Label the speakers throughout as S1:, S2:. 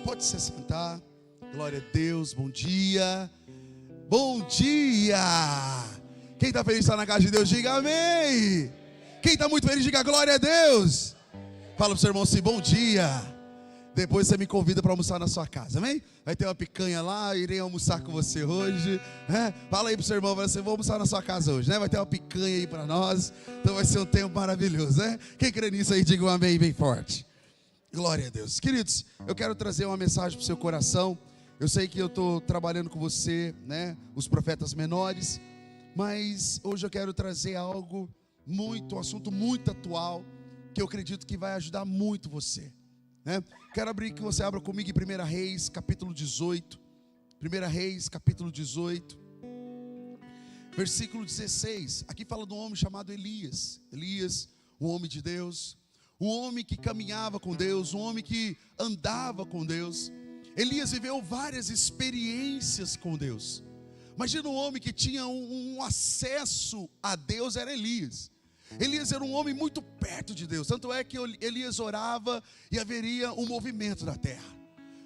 S1: Pode se sentar. Glória a Deus, bom dia. Bom dia. Quem está feliz está na casa de Deus, diga amém. Quem está muito feliz, diga glória a Deus. Fala para o seu irmão assim, bom dia. Depois você me convida para almoçar na sua casa, amém? Vai ter uma picanha lá, irei almoçar com você hoje, né? Fala aí para o seu irmão, vou almoçar na sua casa hoje, né? Vai ter uma picanha aí para nós, então vai ser um tempo maravilhoso, né? Quem crê nisso aí, diga um amém bem forte. Glória a Deus. Queridos, eu quero trazer uma mensagem para o seu coração. Eu sei que eu estou trabalhando com você, né? Os profetas menores, mas hoje eu quero trazer algo um assunto muito atual, que eu acredito que vai ajudar muito você, né? Quero abrir que você abra comigo em 1 Reis, capítulo 18. 1 Reis, capítulo 18, versículo 16. Aqui fala de um homem chamado Elias. Elias, o homem de Deus, o homem que caminhava com Deus, o homem que andava com Deus. Elias viveu várias experiências com Deus. Imagina um homem que tinha um acesso a Deus, era Elias. Elias era um homem muito perto de Deus. Tanto é que Elias orava e haveria um movimento na terra,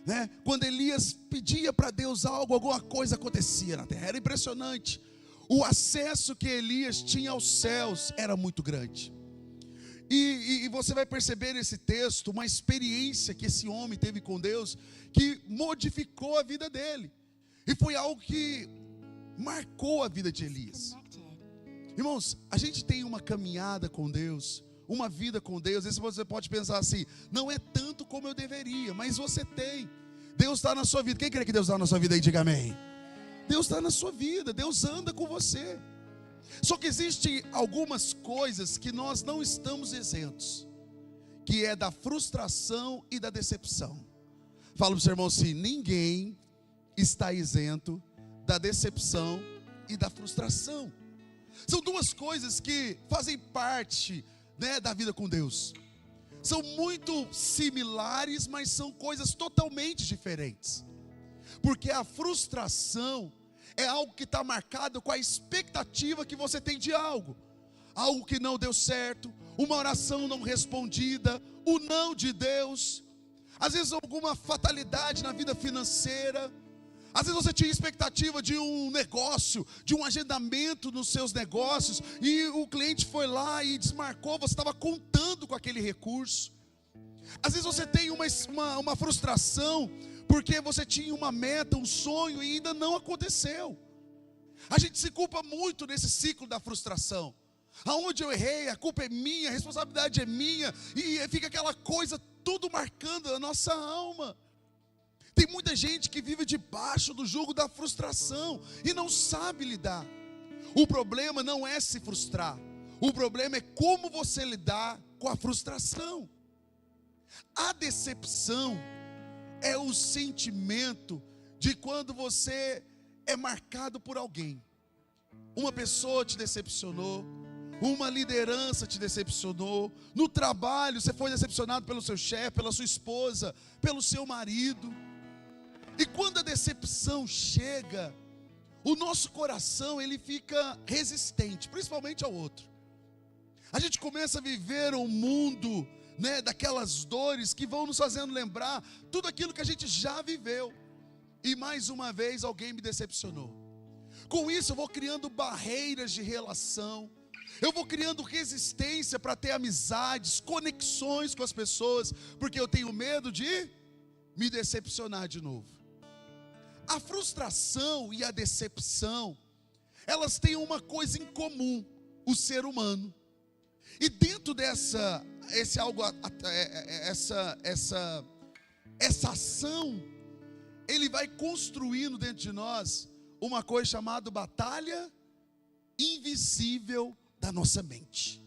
S1: né? Quando Elias pedia para Deus algo, alguma coisa acontecia na terra. Era impressionante. O acesso que Elias tinha aos céus era muito grande. E você vai perceber nesse texto uma experiência que esse homem teve com Deus, que modificou a vida dele. E foi algo que marcou a vida de Elias. Irmãos, a gente tem uma caminhada com Deus, uma vida com Deus. Às vezes você pode pensar assim, não é tanto como eu deveria, mas você tem. Deus está na sua vida. Quem crê que Deus está na sua vida aí, diga amém. Deus está na sua vida, Deus anda com você. Só que existem algumas coisas que nós não estamos isentos, que é da frustração e da decepção. Fala para o seu irmão assim, ninguém está isento da decepção e da frustração. São duas coisas que fazem parte, né, da vida com Deus. São muito similares, mas são coisas totalmente diferentes. Porque a frustração é algo que está marcado com a expectativa que você tem de algo. Algo que não deu certo, uma oração não respondida, o não de Deus. Às vezes alguma fatalidade na vida financeira. Às vezes você tinha expectativa de um negócio, de um agendamento nos seus negócios, e o cliente foi lá e desmarcou, você estava contando com aquele recurso. Às vezes você tem uma frustração, porque você tinha uma meta, um sonho, e ainda não aconteceu. A gente se culpa muito nesse ciclo da frustração. Aonde eu errei, a culpa é minha, a responsabilidade é minha, e fica aquela coisa tudo marcando a nossa alma. Tem muita gente que vive debaixo do jugo da frustração e não sabe lidar. O problema não é se frustrar, o problema é como você lidar com a frustração. A decepção é o sentimento de quando você é marcado por alguém. Uma pessoa te decepcionou, uma liderança te decepcionou, no trabalho você foi decepcionado pelo seu chefe, pela sua esposa, pelo seu marido. E quando a decepção chega, o nosso coração ele fica resistente, principalmente ao outro. A gente começa a viver um mundo, né, daquelas dores que vão nos fazendo lembrar tudo aquilo que a gente já viveu. E mais uma vez alguém me decepcionou. Com isso eu vou criando barreiras de relação, eu vou criando resistência para ter amizades, conexões com as pessoas, porque eu tenho medo de me decepcionar de novo. A frustração e a decepção, elas têm uma coisa em comum, o ser humano. E dentro dessa ação, ele vai construindo dentro de nós uma coisa chamada batalha invisível da nossa mente.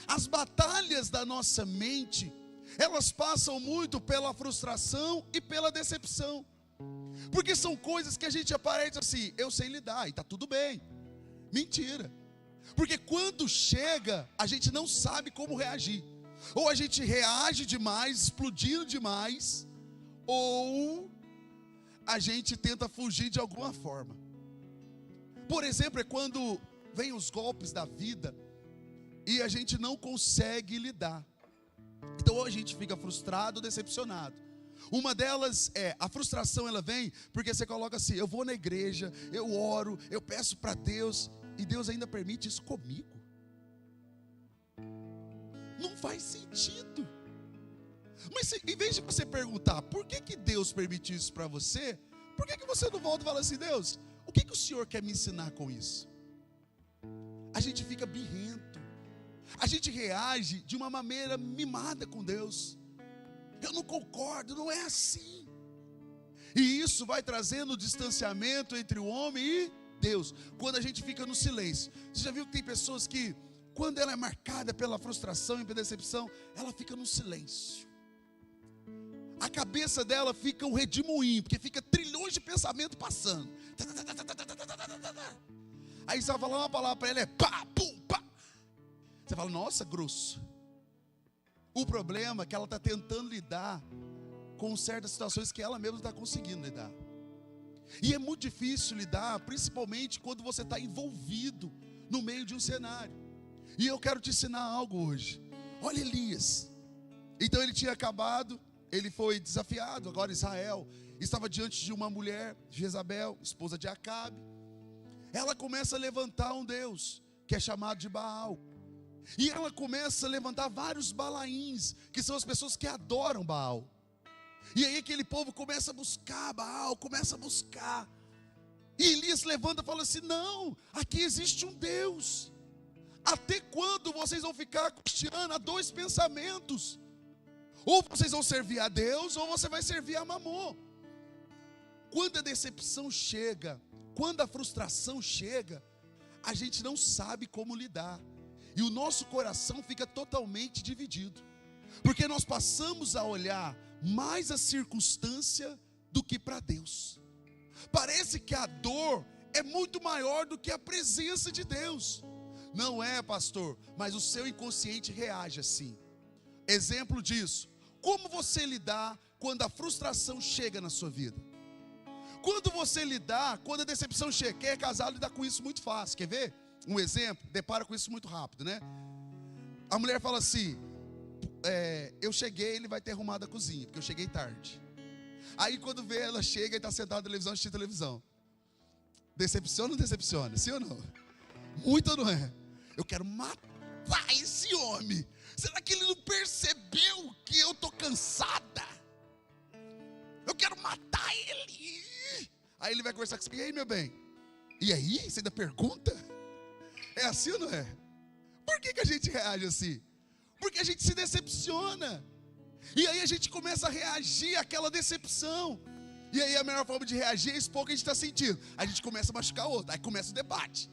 S1: As batalhas da nossa mente, elas passam muito pela frustração e pela decepção. Porque são coisas que a gente aparece assim, eu sei lidar e está tudo bem. Mentira. Porque quando chega, a gente não sabe como reagir. Ou a gente reage demais, explodindo demais, ou a gente tenta fugir de alguma forma. Por exemplo, é quando vem os golpes da vida e a gente não consegue lidar. Então ou a gente fica frustrado, decepcionado, Uma delas é, a frustração ela vem porque você coloca assim, eu vou na igreja, eu oro, eu peço para Deus, e Deus ainda permite isso comigo. Não faz sentido. Mas em vez de você perguntar, por que Deus permitiu isso para você? Por que você não volta e fala assim, Deus, o que o Senhor quer me ensinar com isso? A gente fica birrento. A gente reage de uma maneira mimada com Deus. Eu não concordo, não é assim. E isso vai trazendo distanciamento entre o homem e Deus. Quando a gente fica no silêncio. Você já viu que tem pessoas que, quando ela é marcada pela frustração e pela decepção, ela fica no silêncio. A cabeça dela fica um redemoinho, porque fica trilhões de pensamentos passando. Aí você vai falar uma palavra para ela, é pá, pum, pá. Você fala, nossa, grosso. O problema é que ela está tentando lidar com certas situações que ela mesma não está conseguindo lidar. E é muito difícil lidar, principalmente quando você está envolvido no meio de um cenário. E eu quero te ensinar algo hoje. Olha Elias. Então ele tinha acabado, ele foi desafiado. Agora Israel estava diante de uma mulher, Jezabel, esposa de Acabe. Ela começa a levantar um Deus que é chamado de Baal. E ela começa a levantar vários Balaíns, que são as pessoas que adoram Baal. E aí aquele povo começa a buscar Baal, começa a buscar. E Elias levanta e fala assim, não, aqui existe um Deus. Até quando vocês vão ficar questionando? Há dois pensamentos. Ou vocês vão servir a Deus, ou você vai servir a Mamon. Quando a decepção chega, quando a frustração chega, a gente não sabe como lidar. E o nosso coração fica totalmente dividido. Porque nós passamos a olhar mais a circunstância do que para Deus. Parece que a dor é muito maior do que a presença de Deus. Não é, pastor, mas o seu inconsciente reage assim. Exemplo disso. Como você lidar quando a frustração chega na sua vida? Quando você lidar, quando a decepção chega, quem é casado lida com isso muito fácil, quer ver? Um exemplo, depara com isso muito rápido, né? A mulher fala assim, eu cheguei, ele vai ter arrumado a cozinha, porque eu cheguei tarde. Aí quando vê, ela chega e está sentada na televisão, assistindo televisão. Decepciona ou não decepciona? Sim ou não? Muito ou não é? Eu quero matar esse homem. Será que ele não percebeu que eu estou cansada? Eu quero matar ele. Aí ele vai conversar com você, e aí meu bem? E aí? Você ainda pergunta? É assim ou não é? Por que a gente reage assim? Porque a gente se decepciona. E aí a gente começa a reagir àquela decepção. E aí a melhor forma de reagir é expor o que a gente está sentindo. A gente começa a machucar o outro, aí começa o debate.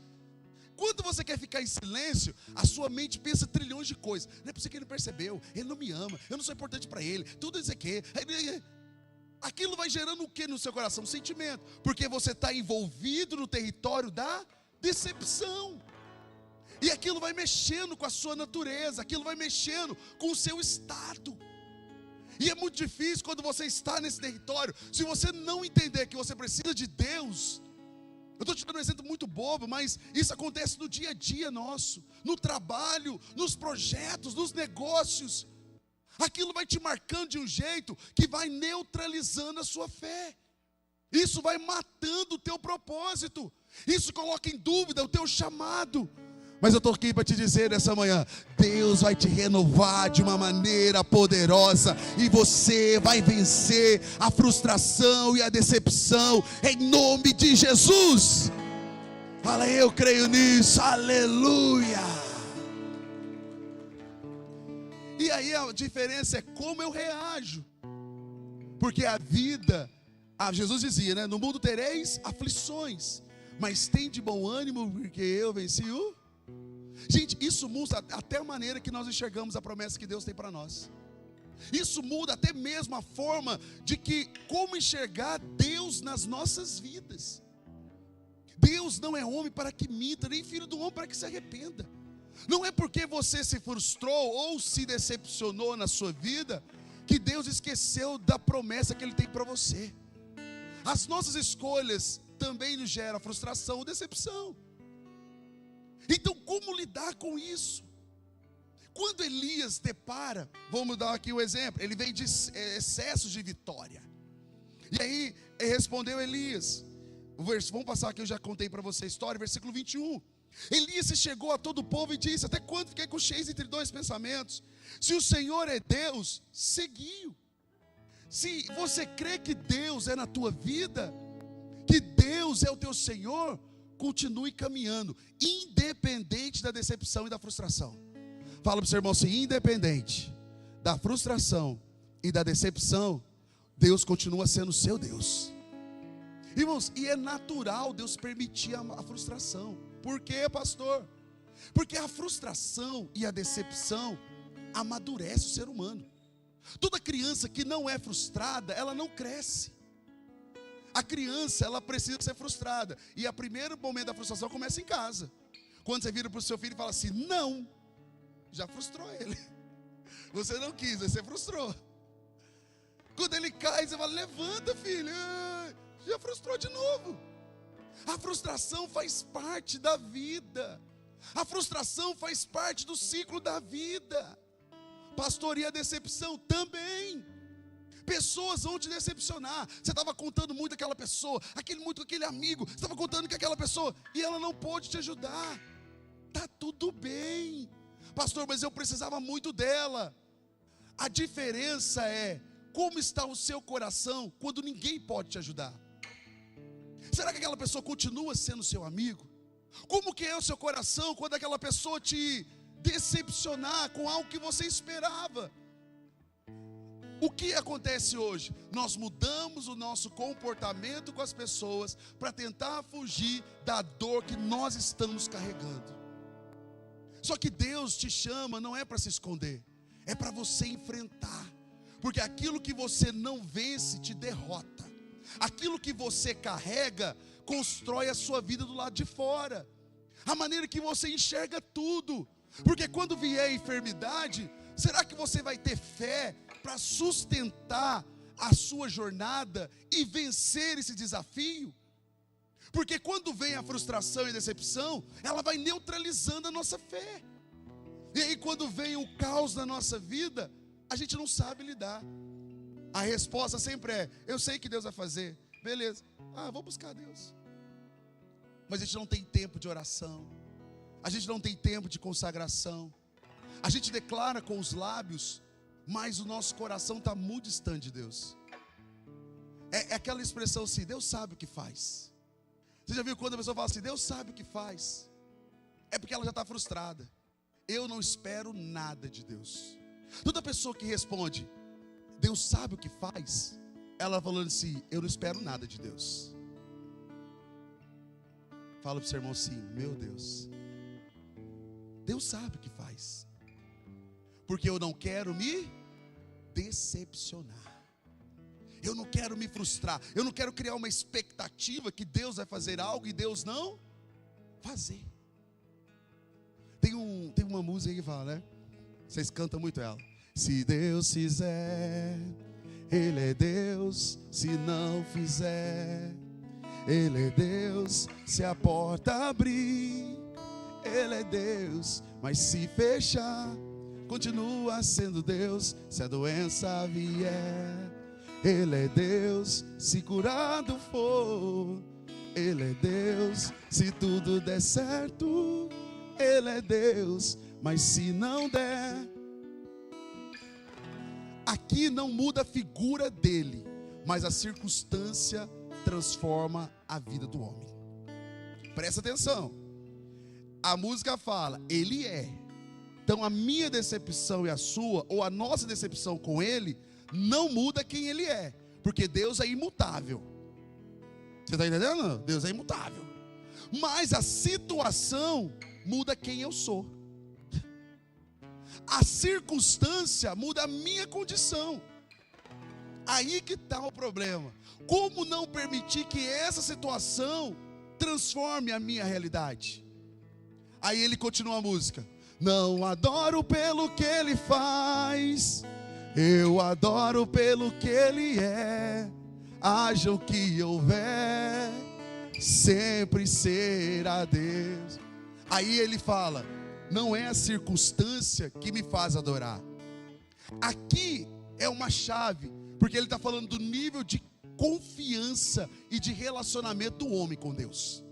S1: Quando você quer ficar em silêncio, a sua mente pensa trilhões de coisas. Não é por isso que ele não percebeu, ele não me ama, eu não sou importante para ele, tudo isso aqui. Aquilo vai gerando o que no seu coração? Um sentimento. Porque você está envolvido no território da decepção. E aquilo vai mexendo com a sua natureza, aquilo vai mexendo com o seu estado. E é muito difícil quando você está nesse território, se você não entender que você precisa de Deus. Eu estou te dando um exemplo muito bobo, mas isso acontece no dia a dia nosso, no trabalho, nos projetos, nos negócios. Aquilo vai te marcando de um jeito que vai neutralizando a sua fé. Isso vai matando o teu propósito. Isso coloca em dúvida o teu chamado. Mas eu estou aqui para te dizer nessa manhã, Deus vai te renovar de uma maneira poderosa, e você vai vencer a frustração e a decepção, em nome de Jesus. Fala, eu creio nisso, aleluia. E aí a diferença é como eu reajo. Porque a vida, Jesus dizia, né? No mundo tereis aflições, mas tem de bom ânimo, porque eu venci o... Gente, isso muda até a maneira que nós enxergamos a promessa que Deus tem para nós. Isso muda até mesmo a forma de como enxergar Deus nas nossas vidas. Deus não é homem para que minta, nem filho do homem para que se arrependa. Não é porque você se frustrou ou se decepcionou na sua vida que Deus esqueceu da promessa que Ele tem para você. As nossas escolhas também nos geram frustração ou decepção. Então como lidar com isso? Quando Elias depara, vamos dar aqui um exemplo, ele vem de excessos de vitória. E aí respondeu Elias, vamos passar aqui, eu já contei para você a história, versículo 21. Elias se chegou a todo o povo e disse: até quando fiquei com cheios entre dois pensamentos? Se o Senhor é Deus, seguiu. Se você crê que Deus é na tua vida, que Deus é o teu Senhor, continue caminhando, independente da decepção e da frustração. Fala para o seu irmão assim: independente da frustração e da decepção, Deus continua sendo seu Deus. Irmãos, e é natural Deus permitir a frustração. Por quê, pastor? Porque a frustração e a decepção amadurece o ser humano. Toda criança que não é frustrada, ela não cresce. A criança, ela precisa ser frustrada. E o primeiro momento da frustração começa em casa. Quando você vira para o seu filho e fala assim: não, já frustrou ele. Você não quis, você frustrou. Quando ele cai, você fala: levanta, filho. Já frustrou de novo. A frustração faz parte da vida. A frustração faz parte do ciclo da vida. Pastor, e a decepção também. Pessoas vão te decepcionar. Você estava contando muito aquela pessoa, aquele amigo, você estava contando que aquela pessoa, e ela não pôde te ajudar. Está tudo bem. Pastor, mas eu precisava muito dela. A diferença é como está o seu coração quando ninguém pode te ajudar. Será que aquela pessoa continua sendo seu amigo? Como que é o seu coração quando aquela pessoa te decepcionar com algo que você esperava? O que acontece hoje? Nós mudamos o nosso comportamento com as pessoas para tentar fugir da dor que nós estamos carregando. Só que Deus te chama não é para se esconder, é para você enfrentar. Porque aquilo que você não vence te derrota. Aquilo que você carrega constrói a sua vida do lado de fora. A maneira que você enxerga tudo. Porque quando vier a enfermidade, será que você vai ter fé para sustentar a sua jornada e vencer esse desafio? Porque quando vem a frustração e a decepção, ela vai neutralizando a nossa fé. E aí quando vem o caos na nossa vida, a gente não sabe lidar. A resposta sempre é: eu sei que Deus vai fazer, beleza, vou buscar Deus. Mas a gente não tem tempo de oração, a gente não tem tempo de consagração. A gente declara com os lábios, mas o nosso coração está muito distante de Deus. É aquela expressão assim: Deus sabe o que faz. Você já viu quando a pessoa fala assim: Deus sabe o que faz? É porque ela já está frustrada. Eu não espero nada de Deus. Toda pessoa que responde Deus sabe o que faz, ela falando assim: eu não espero nada de Deus. Fala para o seu irmão assim: meu Deus, Deus sabe o que faz, porque eu não quero me decepcionar, eu não quero me frustrar, eu não quero criar uma expectativa que Deus vai fazer algo e Deus não fazer. Tem uma música que fala, né? Vocês cantam muito ela. Se Deus fizer, Ele é Deus. Se não fizer, Ele é Deus. Se a porta abrir, Ele é Deus. Mas se fechar, continua sendo Deus. Se a doença vier, Ele é Deus. Se curado for, Ele é Deus. Se tudo der certo, Ele é Deus. Mas se não der, aqui não muda a figura dele, mas a circunstância transforma a vida do homem. Presta atenção. A música fala: Ele é. Então a minha decepção e a sua, ou a nossa decepção com Ele, não muda quem Ele é, porque Deus é imutável. Você está entendendo? Deus é imutável. Mas a situação muda quem eu sou. A circunstância muda a minha condição. Aí que está o problema. Como não permitir que essa situação transforme a minha realidade? Aí ele continua a música: não adoro pelo que ele faz, eu adoro pelo que ele é. Haja o que houver, sempre será Deus. Aí ele fala: não é a circunstância que me faz adorar. Aqui é uma chave, porque ele está falando do nível de confiança e de relacionamento do homem com Deus.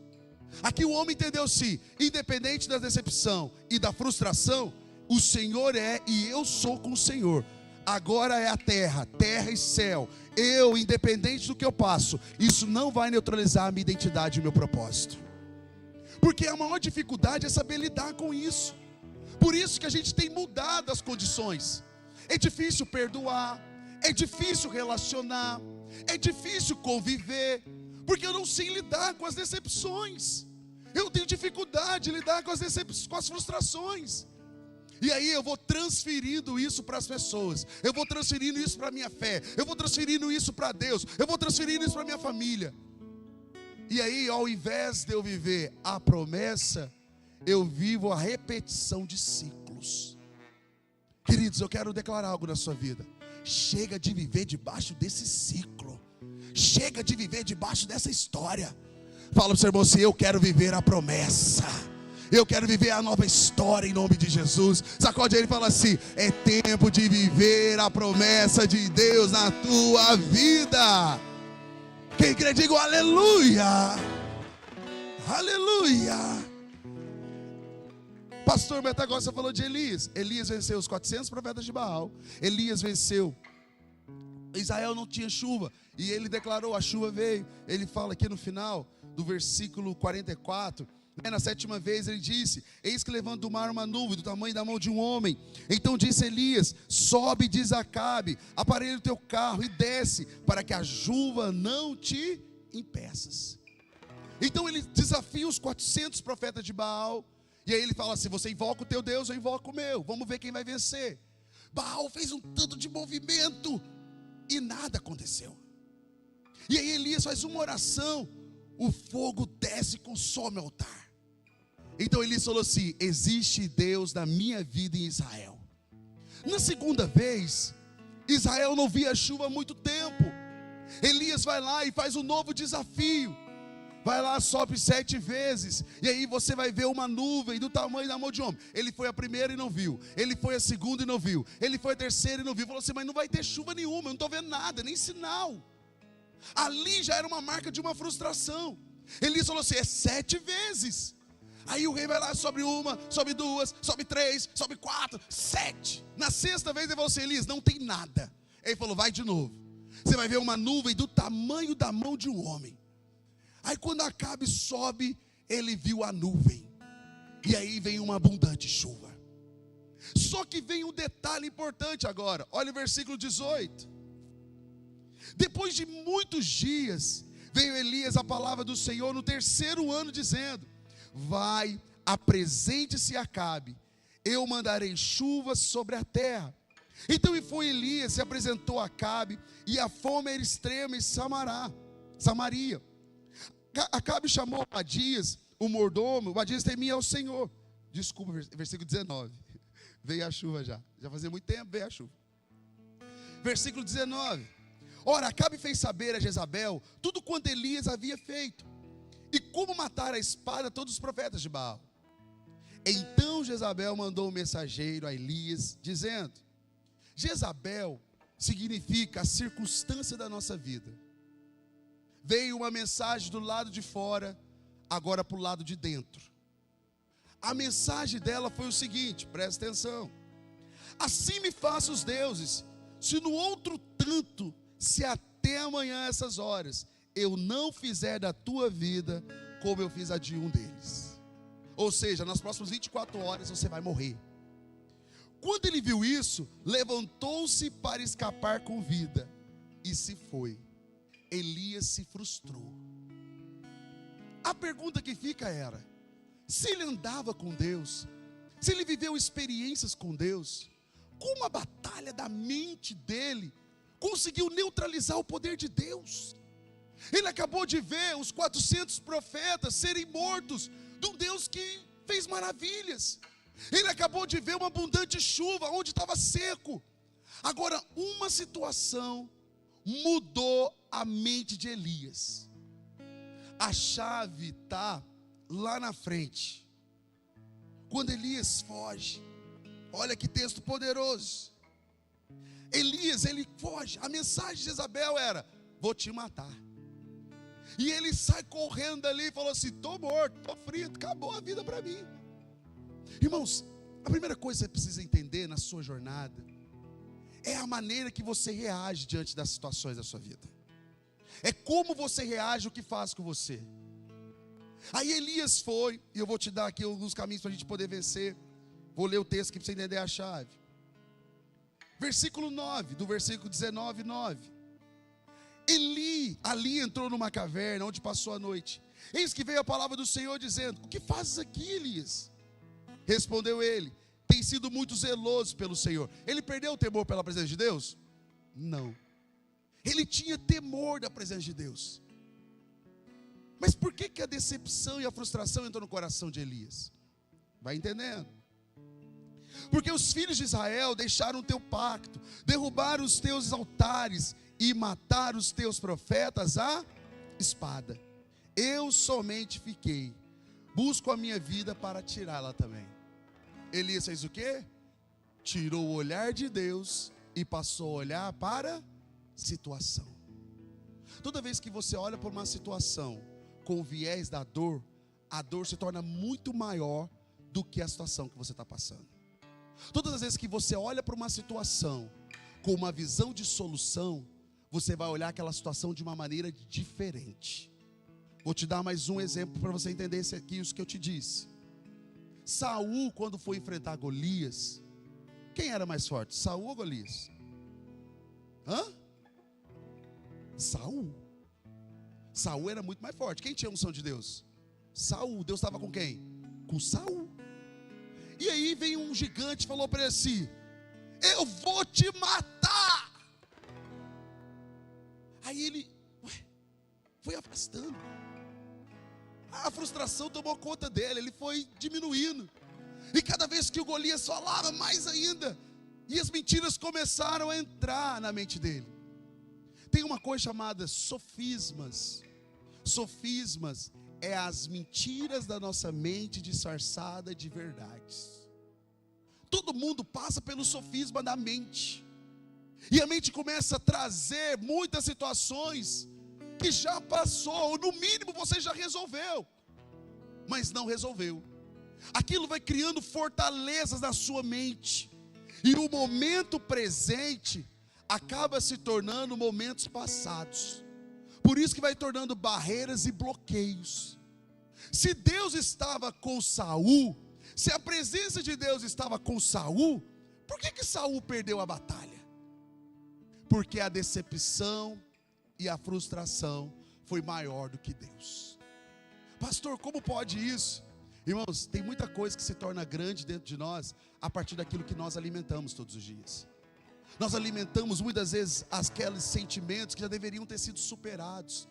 S1: Aqui o homem entendeu-se, independente da decepção e da frustração, o Senhor é e eu sou com o Senhor. Agora é a terra, terra e céu. Eu, independente do que eu passo, isso não vai neutralizar a minha identidade e o meu propósito. Porque a maior dificuldade é saber lidar com isso. Por isso que a gente tem mudado as condições. É difícil perdoar, é difícil relacionar, é difícil conviver, porque eu não sei lidar com as decepções. Eu tenho dificuldade de lidar com as frustrações. E aí eu vou transferindo isso para as pessoas, eu vou transferindo isso para a minha fé, eu vou transferindo isso para Deus, eu vou transferindo isso para a minha família. E aí, ao invés de eu viver a promessa, eu vivo a repetição de ciclos. Queridos, eu quero declarar algo na sua vida. Chega de viver debaixo desse ciclo. Chega de viver debaixo dessa história. Fala para o seu irmão assim: eu quero viver a promessa. Eu quero viver a nova história em nome de Jesus. Sacode ele e fala assim: é tempo de viver a promessa de Deus na tua vida. Quem crê, diga aleluia. Aleluia. Pastor Metagosta falou de Elias. Elias venceu os 400 profetas de Baal. Elias venceu. Israel não tinha chuva e ele declarou: a chuva veio. Ele fala aqui no final do versículo 44, na 7ª vez ele disse: eis que levanta do mar uma nuvem do tamanho da mão de um homem. Então disse Elias: sobe, diz Acabe, aparelha o teu carro e desce, para que a chuva não te impeças. Então ele desafia os 400 profetas de Baal. E aí ele fala assim: você invoca o teu Deus, eu invoco o meu, vamos ver quem vai vencer. Baal fez um tanto de movimento e nada aconteceu. E aí Elias faz uma oração, o fogo desce e consome o altar. Então Elias falou assim: existe Deus na minha vida em Israel. Na 2ª vez, Israel não via chuva há muito tempo. Elias vai lá e faz um novo desafio. Vai lá, sobe 7 vezes, e aí você vai ver uma nuvem do tamanho da mão de homem. Ele foi a primeira e não viu, ele foi a segunda e não viu, ele foi a terceira e não viu. Falou assim: mas não vai ter chuva nenhuma, eu não estou vendo nada, nem sinal. Ali já era uma marca de uma frustração. Elias falou assim: é 7 vezes. Aí o rei vai lá, sobe uma, sobe 2, sobe 3, sobe 4, 7. Na 6ª vez ele falou assim: Elias, não tem nada. Ele falou: vai de novo. Você vai ver uma nuvem do tamanho da mão de um homem. Aí quando Acabe sobe, ele viu a nuvem. E aí vem uma abundante chuva. Só que vem um detalhe importante agora. Olha o versículo 18. Depois de muitos dias, veio Elias a palavra do Senhor no 3º ano, dizendo: vai, apresente-se a Acabe, eu mandarei chuvas sobre a terra. Então e foi Elias, se apresentou a Acabe, e a fome era extrema em Samaria. Acabe chamou Obadias, o mordomo. Obadias temia ao Senhor. Desculpa, versículo 19. Veio a chuva já fazia muito tempo, veio a chuva. Versículo 19. Ora, Acabe fez saber a Jezabel tudo quanto Elias havia feito, e como matar a espada todos os profetas de Baal. Então Jezabel mandou um mensageiro a Elias, dizendo: Jezabel significa a circunstância da nossa vida. Veio uma mensagem do lado de fora, agora para o lado de dentro. A mensagem dela foi o seguinte, presta atenção: assim me façam os deuses, se no outro tanto, se até amanhã essas horas, eu não fizer da tua vida como eu fiz a de um deles. Ou seja, nas próximas 24 horas você vai morrer. Quando ele viu isso, levantou-se para escapar com vida e se foi. Elias se frustrou. A pergunta que fica era: se ele andava com Deus, se ele viveu experiências com Deus, como a batalha da mente dele conseguiu neutralizar o poder de Deus? Ele acabou de ver os 400 profetas serem mortos de um Deus que fez maravilhas. Ele acabou de ver uma abundante chuva onde estava seco. Agora, uma situação mudou a mente de Elias. A chave está lá na frente. quando Elias foge, olha que texto poderoso. Elias, ele foge. A mensagem de Jezabel era: vou te matar. E ele sai correndo dali e falou assim: estou morto, estou frito, acabou a vida para mim. Irmãos, a primeira coisa que você precisa entender na sua jornada é a maneira que você reage diante das situações da sua vida. É como você reage, o que faz com você. Aí Elias foi, e eu vou te dar aqui alguns caminhos para a gente poder vencer. Vou ler o texto aqui para você entender a chave. Versículo 9, do versículo 19, 9. Eli ali entrou numa caverna onde passou a noite. Eis que veio a palavra do Senhor dizendo: o que fazes aqui, Elias? Respondeu ele: tem sido muito zeloso pelo Senhor. Ele perdeu o temor pela presença de Deus? Não. Ele tinha temor da presença de Deus. Mas por que a decepção e a frustração entrou no coração de Elias? Vai entendendo? Porque os filhos de Israel deixaram o teu pacto, derrubaram os teus altares e mataram os teus profetas à espada. Eu somente fiquei, busco a minha vida para tirá-la também. Elias fez o quê? Tirou o olhar de Deus e passou a olhar para a situação. Toda vez que você olha para uma situação com o viés da dor, a dor se torna muito maior do que a situação que você está passando. Todas as vezes que você olha para uma situação com uma visão de solução, você vai olhar aquela situação de uma maneira diferente. Vou te dar mais um exemplo para você entender isso aqui, isso que eu te disse. Saul, quando foi enfrentar Golias, quem era mais forte, Saul ou Golias? Saul. Saul era muito mais forte. Quem tinha a unção de Deus? Saul. Deus estava com quem? Com Saul. E aí vem um gigante e falou para ele assim: eu vou te matar. Aí ele foi afastando. A frustração tomou conta dele, ele foi diminuindo. E cada vez que o Golias falava, mais ainda. E as mentiras começaram a entrar na mente dele. Tem uma coisa chamada sofismas. Sofismas é as mentiras da nossa mente disfarçada de verdades. Todo mundo passa pelo sofisma da mente. E a mente começa a trazer muitas situações que já passou, ou no mínimo você já resolveu, mas não resolveu. Aquilo vai criando fortalezas na sua mente. E o momento presente acaba se tornando momentos passados. Por isso que vai tornando barreiras e bloqueios. Se Deus estava com Saul, se a presença de Deus estava com Saul, por que Saul perdeu a batalha? Porque a decepção e a frustração foi maior do que Deus. Pastor, como pode isso? Irmãos, tem muita coisa que se torna grande dentro de nós a partir daquilo que nós alimentamos todos os dias. Nós alimentamos muitas vezes aqueles sentimentos que já deveriam ter sido superados.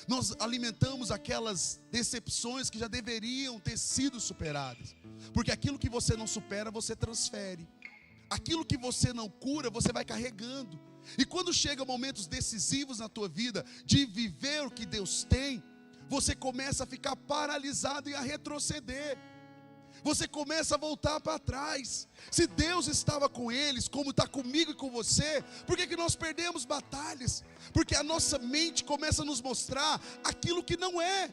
S1: Nós alimentamos aquelas decepções que já deveriam ter sido superadas. Porque aquilo que você não supera, você transfere. Aquilo que você não cura, você vai carregando. E quando chega momentos decisivos na tua vida, de viver o que Deus tem, você começa a ficar paralisado e a retroceder. Você começa a voltar para trás. Se Deus estava com eles, como está comigo e com você, por que nós perdemos batalhas? Porque a nossa mente começa a nos mostrar aquilo que não é.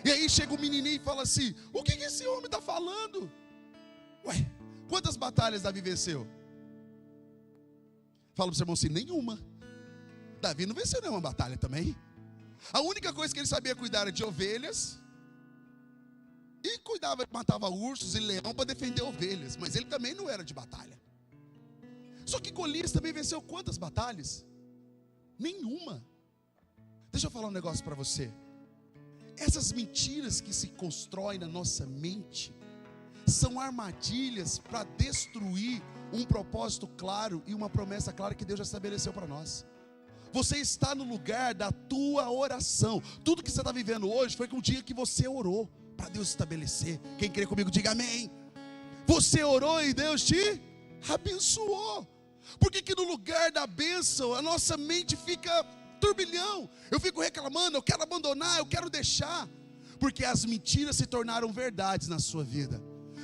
S1: E aí chega o menininho e fala assim: o que esse homem está falando? Ué, quantas batalhas Davi venceu? Fala para o seu irmão assim: nenhuma. Davi não venceu nenhuma batalha também. A única coisa que ele sabia cuidar era de ovelhas. E cuidava, matava ursos e leão para defender ovelhas. Mas ele também não era de batalha. Só que Golias também venceu quantas batalhas? Nenhuma. Deixa eu falar um negócio para você. Essas mentiras que se constroem na nossa mente são armadilhas para destruir um propósito claro e uma promessa clara que Deus já estabeleceu para nós. Você está no lugar da tua oração. Tudo que você está vivendo hoje foi com o dia que você orou para Deus estabelecer. Quem crê comigo, diga amém. Você orou e Deus te abençoou. Por que no lugar da bênção a nossa mente fica turbilhão? Eu fico reclamando, eu quero abandonar, eu quero deixar. Porque as mentiras se tornaram verdades na sua vida.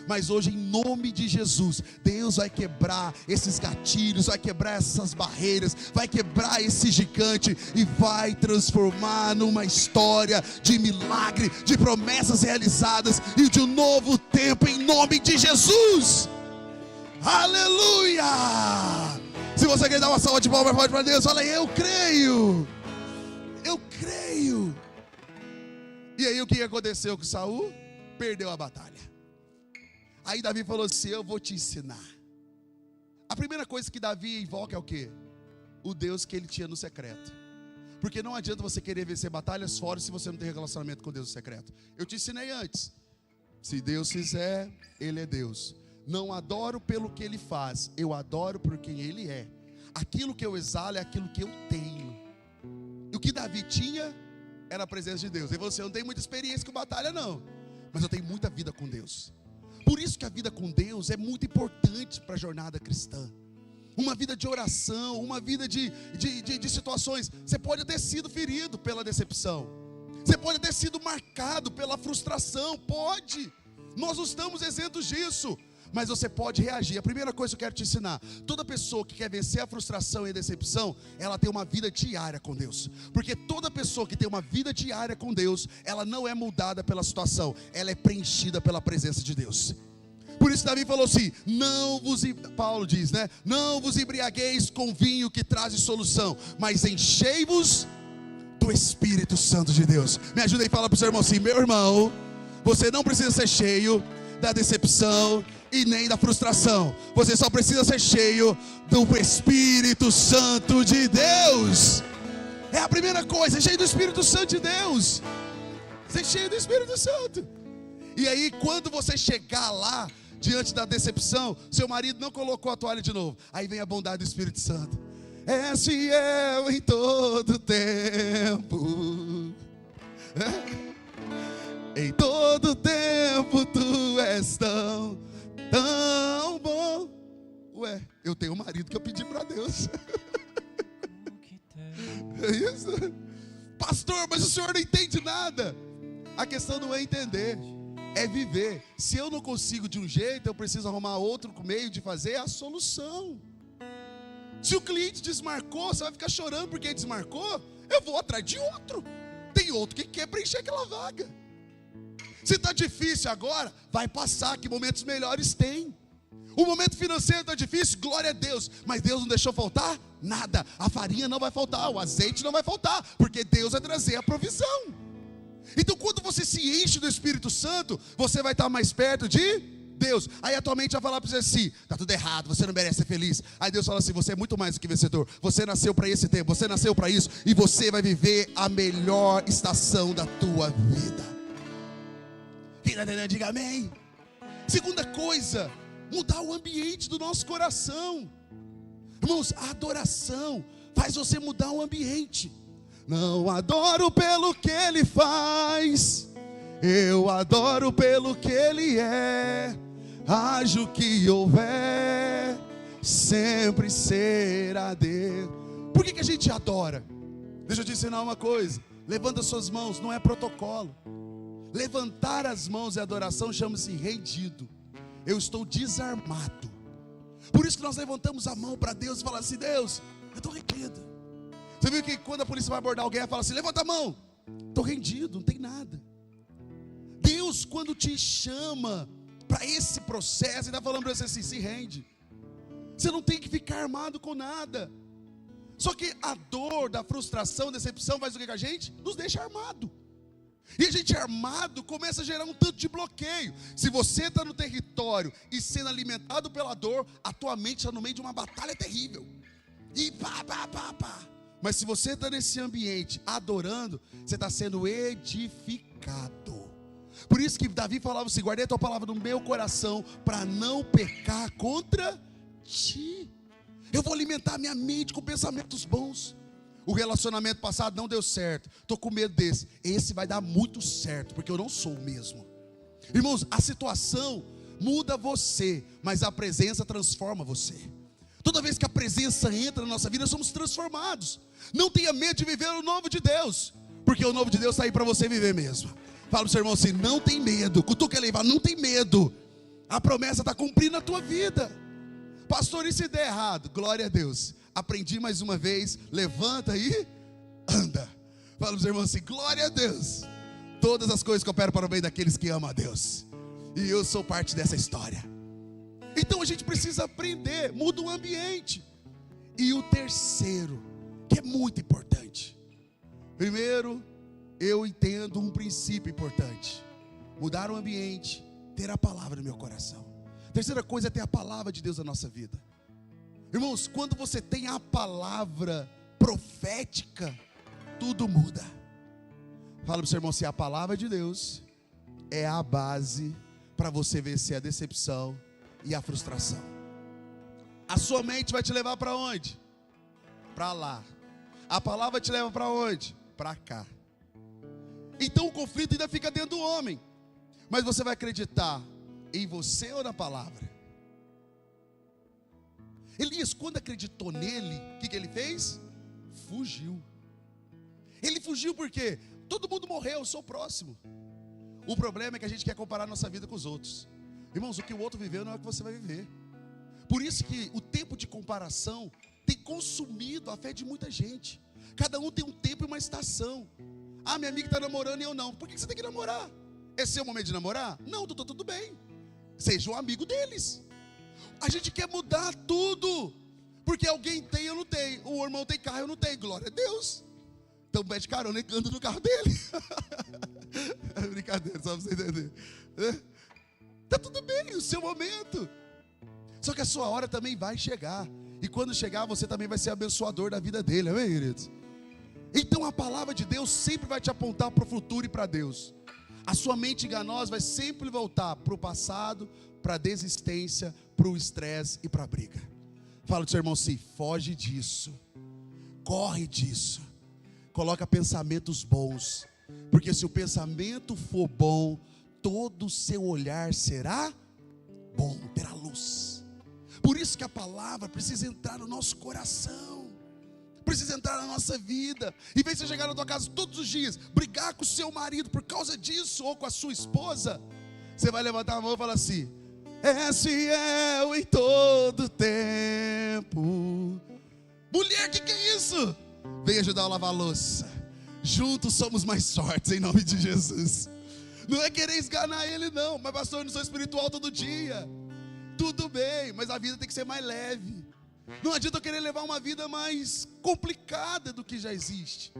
S1: Mas hoje, em nome de Jesus, Deus vai quebrar esses gatilhos, vai quebrar essas barreiras, vai quebrar esse gigante e vai transformar numa história de milagre, de promessas realizadas e de um novo tempo, em nome de Jesus. Aleluia! Se você quer dar uma salva de palmas para Deus, fala: eu creio. Eu creio. E aí o que aconteceu com Saul? Perdeu a batalha. Aí Davi falou assim: eu vou te ensinar. A primeira coisa que Davi invoca é o quê? O Deus que ele tinha no secreto. Porque não adianta você querer vencer batalhas fora se você não tem relacionamento com Deus no secreto. Eu te ensinei antes. Se Deus fizer, Ele é Deus. Não adoro pelo que Ele faz, eu adoro por quem Ele é. Aquilo que eu exalo é aquilo que eu tenho. E o que Davi tinha era a presença de Deus. E você não tem muita experiência com batalha não, mas eu tenho muita vida com Deus. Por isso que a vida com Deus é muito importante para a jornada cristã. Uma vida de oração, uma vida de situações. Você pode ter sido ferido pela decepção, você pode ter sido marcado pela frustração, pode. Nós não estamos isentos disso, mas você pode reagir. A primeira coisa que eu quero te ensinar: toda pessoa que quer vencer a frustração e a decepção, ela tem uma vida diária com Deus. Porque toda pessoa que tem uma vida diária com Deus, ela não é moldada pela situação, ela é preenchida pela presença de Deus. Por isso Davi falou assim: Paulo diz, né? Não vos embriagueis com vinho que traz solução, mas enchei-vos do Espírito Santo de Deus. Me ajuda aí, fala para o seu irmão assim: meu irmão, você não precisa ser cheio da decepção e nem da frustração. Você só precisa ser cheio do Espírito Santo de Deus. É a primeira coisa, cheio do Espírito Santo de Deus. Ser cheio do Espírito Santo. E aí, quando você chegar lá, diante da decepção, seu marido não colocou a toalha de novo, aí vem a bondade do Espírito Santo. És fiel em todo tempo. Em todo tempo tu és tão bom. Ué, eu tenho um marido que eu pedi para Deus. É isso? Pastor, mas o senhor não entende nada. A questão não é entender, é viver. Se eu não consigo de um jeito, eu preciso arrumar outro meio de fazer a solução. Se o cliente desmarcou, você vai ficar chorando porque ele desmarcou? Eu vou atrás de outro. Tem outro que quer preencher aquela vaga. Se está difícil agora, vai passar, que momentos melhores tem. O momento financeiro está difícil, glória a Deus. Mas Deus não deixou faltar nada. A farinha não vai faltar, o azeite não vai faltar, porque Deus vai trazer a provisão. Então quando você se enche do Espírito Santo, você vai estar mais perto de Deus. Aí a tua mente vai falar para você assim: está tudo errado, você não merece ser feliz. Aí Deus fala assim: você é muito mais do que vencedor. Você nasceu para esse tempo, você nasceu para isso, e você vai viver a melhor estação da tua vida. Diga amém. Segunda coisa, mudar o ambiente do nosso coração. Irmãos, a adoração faz você mudar o ambiente. Não adoro pelo que Ele faz, eu adoro pelo que Ele é. Haja o que houver, sempre será Deus. Por que a gente adora? Deixa eu te ensinar uma coisa. Levanta suas mãos, não é protocolo. Levantar as mãos e adoração chama-se rendido. Eu estou desarmado. Por isso que nós levantamos a mão para Deus e falamos assim: Deus, eu estou rendido. Você viu que quando a polícia vai abordar alguém, ela fala assim: levanta a mão. Estou rendido, não tem nada. Deus, quando te chama para esse processo, Ele está falando para você assim: se rende. Você não tem que ficar armado com nada. Só que a dor da frustração, decepção faz o que com a gente? Nos deixa armado. E a gente armado começa a gerar um tanto de bloqueio. Se você está no território e sendo alimentado pela dor, a tua mente está no meio de uma batalha terrível. E pá. Mas se você está nesse ambiente adorando, você está sendo edificado. Por isso que Davi falava assim: guardei a tua palavra no meu coração para não pecar contra ti. Eu vou alimentar minha mente com pensamentos bons. O relacionamento passado não deu certo, estou com medo desse. Esse vai dar muito certo, porque eu não sou o mesmo. Irmãos, a situação muda você, mas a presença transforma você. Toda vez que a presença entra na nossa vida, somos transformados. Não tenha medo de viver o novo de Deus, porque o novo de Deus está aí para você viver mesmo. Fala para o seu irmão assim: não tem medo. Cutuca ele e fala: não tem medo A promessa está cumprindo na tua vida. Pastor, e se der errado? Glória a Deus. Aprendi mais uma vez. Levanta e anda. Fala para os irmãos assim: glória a Deus. Todas as coisas cooperam para o bem daqueles que amam a Deus. E eu sou parte dessa história. Então a gente precisa aprender. Muda o ambiente. E o terceiro, que é muito importante. Primeiro, eu entendo um princípio importante: mudar o ambiente, ter a palavra no meu coração. Terceira coisa é ter a palavra de Deus na nossa vida. Irmãos, quando você tem a palavra profética, tudo muda. Fala para o seu irmão assim: a palavra de Deus é a base para você vencer a decepção e a frustração. A sua mente vai te levar para onde? Para lá. A palavra te leva para onde? Para cá. Então o conflito ainda fica dentro do homem. Mas você vai acreditar em você ou na palavra? Elias, quando acreditou nele, o que ele fez? Fugiu. Ele fugiu porque todo mundo morreu, eu sou o próximo. O problema é que a gente quer comparar nossa vida com os outros. Irmãos, o que o outro viveu não é o que você vai viver. Por isso que o tempo de comparação tem consumido a fé de muita gente. Cada um tem um tempo e uma estação. Ah, minha amiga está namorando e eu não. Por que você tem que namorar? É seu momento de namorar? Não, tudo bem. Seja um amigo deles. A gente quer mudar tudo, porque alguém tem, eu não tenho. O irmão tem carro, eu não tenho. Glória a Deus. Então pede carona e anda no carro dele. É brincadeira, só para você entender. Está tudo bem, o seu momento. Só que a sua hora também vai chegar. E quando chegar, você também vai ser abençoador da vida dele, amém, queridos? Então a palavra de Deus sempre vai te apontar para o futuro e para Deus. A sua mente enganosa vai sempre voltar para o passado, para a desistência, para o estresse e para a briga. Fala do seu irmão assim: foge disso, corre disso, coloca pensamentos bons, porque se o pensamento for bom, todo o seu olhar será bom, terá luz. Por isso que a palavra precisa entrar no nosso coração, precisa entrar na nossa vida. Em vez de você chegar na tua casa todos os dias, brigar com o seu marido por causa disso, ou com a sua esposa, você vai levantar a mão e falar assim: és fiel em todo tempo. Mulher, que é isso? Vem ajudar a lavar a louça. Juntos somos mais fortes, em nome de Jesus. Não é querer esganar ele não. Mas pastor, eu não sou espiritual todo dia. Tudo bem, mas a vida tem que ser mais leve. Não adianta eu querer levar uma vida mais complicada do que já existe.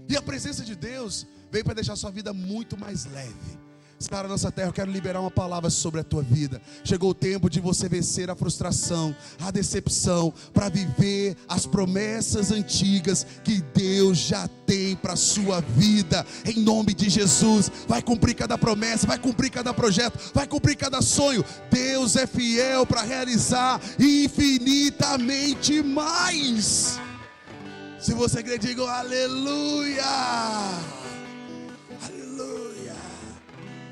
S1: E a presença de Deus veio para deixar a sua vida muito mais leve. Senhor, na nossa terra, eu quero liberar uma palavra sobre a tua vida. Chegou o tempo de você vencer a frustração, a decepção, para viver as promessas antigas que Deus já tem para a sua vida. Em nome de Jesus, vai cumprir cada promessa, vai cumprir cada projeto, vai cumprir cada sonho. Deus é fiel para realizar infinitamente mais. Se você crê, diga aleluia.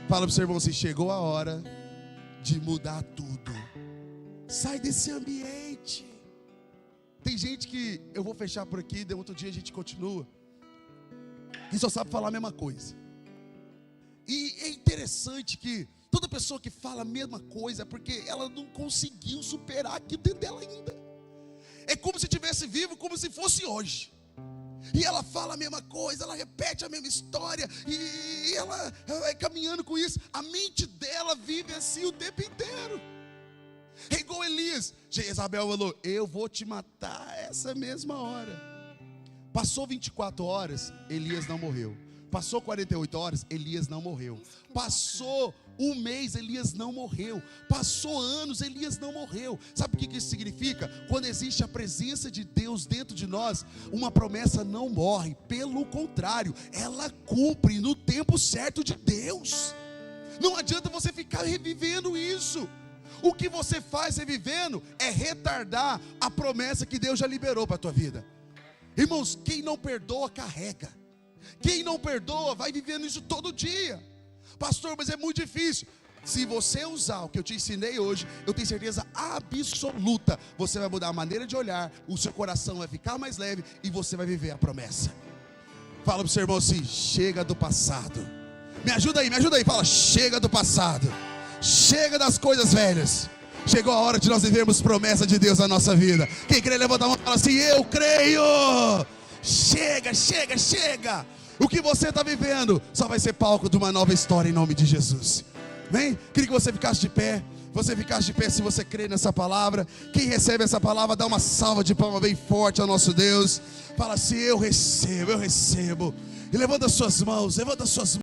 S1: Fala para o seu irmão assim: chegou a hora de mudar tudo. Sai desse ambiente. Tem gente que, eu vou fechar por aqui, de outro dia a gente continua, que só sabe falar a mesma coisa. E é interessante que toda pessoa que fala a mesma coisa é porque ela não conseguiu superar aquilo dentro dela ainda. É como se estivesse vivo, como se fosse hoje. E ela fala a mesma coisa, ela repete a mesma história, e ela vai caminhando com isso. A mente dela vive assim o tempo inteiro. É igual Elias. Jezabel falou: eu vou te matar essa mesma hora. Passou 24 horas, Elias não morreu. Passou 48 horas, Elias não morreu. Passou um mês, Elias não morreu. Passou anos, Elias não morreu. Sabe o que isso significa? Quando existe a presença de Deus dentro de nós, uma promessa não morre. Pelo contrário, ela cumpre no tempo certo de Deus. Não adianta você ficar revivendo isso. O que você faz revivendo é retardar a promessa que Deus já liberou para a tua vida. Irmãos, quem não perdoa, carrega. Quem não perdoa, vai vivendo isso todo dia. Pastor, mas é muito difícil. Se você usar o que eu te ensinei hoje, eu tenho certeza absoluta, você vai mudar a maneira de olhar, o seu coração vai ficar mais leve e você vai viver a promessa. Fala para o seu irmão assim: chega do passado. Me ajuda aí, fala: chega do passado. Chega das coisas velhas. Chegou a hora de nós vivermos promessa de Deus na nossa vida. Quem crê, levanta a mão e fala assim: eu creio. Chega, chega, chega. O que você está vivendo só vai ser palco de uma nova história em nome de Jesus. Amém? Queria que você ficasse de pé. Você ficasse de pé se você crê nessa palavra. Quem recebe essa palavra, dá uma salva de palmas bem forte ao nosso Deus. Fala assim: eu recebo, eu recebo. E levanta as suas mãos, levanta as suas mãos.